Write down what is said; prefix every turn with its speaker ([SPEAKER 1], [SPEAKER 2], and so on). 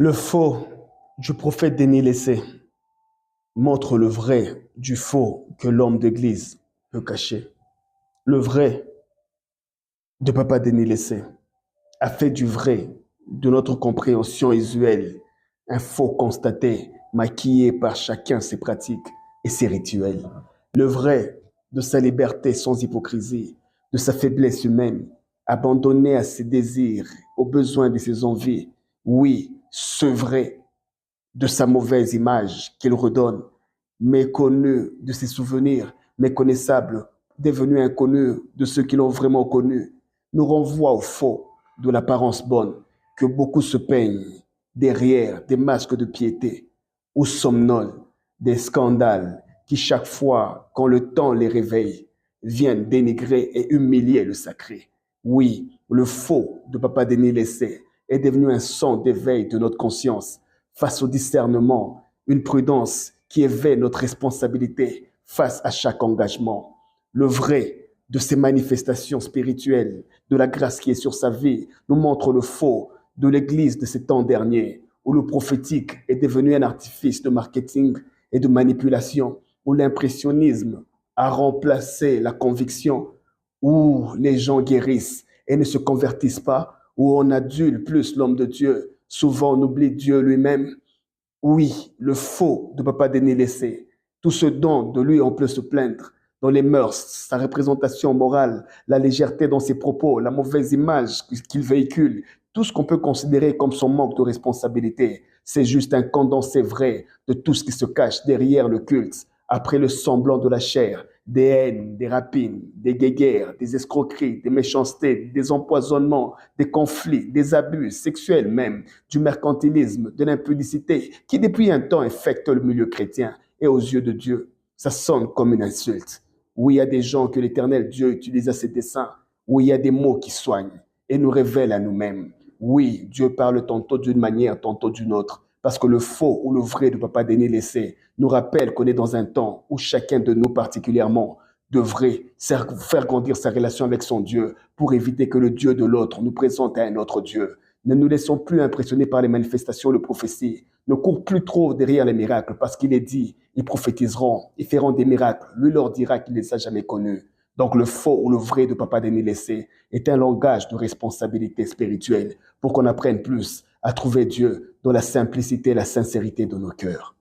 [SPEAKER 1] Le faux du prophète Denis Lessé montre le vrai du faux que l'homme d'église peut cacher. Le vrai de Papa Denis Lessé a fait du vrai, de notre compréhension usuelle, un faux constaté, maquillé par chacun ses pratiques et ses rituels. Le vrai de sa liberté sans hypocrisie, de sa faiblesse humaine, abandonnée à ses désirs, aux besoins de ses envies. Oui, ce vrai de sa mauvaise image qu'il redonne, méconnu de ses souvenirs, méconnaissable, devenu inconnu de ceux qui l'ont vraiment connu, nous renvoie au faux de l'apparence bonne, que beaucoup se peignent derrière des masques de piété, ou somnolent des scandales qui chaque fois, quand le temps les réveille, viennent dénigrer et humilier le sacré. Oui, le faux de Papa Denis Lessé est devenu un son d'éveil de notre conscience face au discernement, une prudence qui éveille notre responsabilité face à chaque engagement. Le vrai de ces manifestations spirituelles, de la grâce qui est sur sa vie, nous montre le faux de l'Église de ces temps derniers, où le prophétique est devenu un artifice de marketing et de manipulation, où l'impressionnisme a remplacé la conviction, où les gens guérissent et ne se convertissent pas, où on adule plus l'homme de Dieu. Souvent, on oublie Dieu lui-même. Oui, le faux de Papa Denis Lessé, tout ce dont de lui on peut se plaindre, dans les mœurs, sa représentation morale, la légèreté dans ses propos, la mauvaise image qu'il véhicule, tout ce qu'on peut considérer comme son manque de responsabilité, c'est juste un condensé vrai de tout ce qui se cache derrière le culte, après le semblant de la chair, des haines, des rapines, des guéguerres, des escroqueries, des méchancetés, des empoisonnements, des conflits, des abus sexuels même, du mercantilisme, de l'impudicité, qui depuis un temps infecte le milieu chrétien. Et aux yeux de Dieu, ça sonne comme une insulte. Oui, il y a des gens que l'Éternel Dieu utilise à ses desseins. Oui, il y a des mots qui soignent et nous révèlent à nous-mêmes. Oui, Dieu parle tantôt d'une manière, tantôt d'une autre. Parce que le faux ou le vrai de Papa Denis Lessé nous rappelle qu'on est dans un temps où chacun de nous particulièrement devrait faire grandir sa relation avec son Dieu pour éviter que le Dieu de l'autre nous présente à un autre Dieu. Ne nous laissons plus impressionner par les manifestations de prophétie. Ne cours plus trop derrière les miracles parce qu'il est dit, ils prophétiseront, ils feront des miracles. Lui leur dira qu'il ne les a jamais connus. Donc le faux ou le vrai de Papa Denis Lessé est un langage de responsabilité spirituelle pour qu'on apprenne plus à trouver Dieu dans la simplicité et la sincérité de nos cœurs.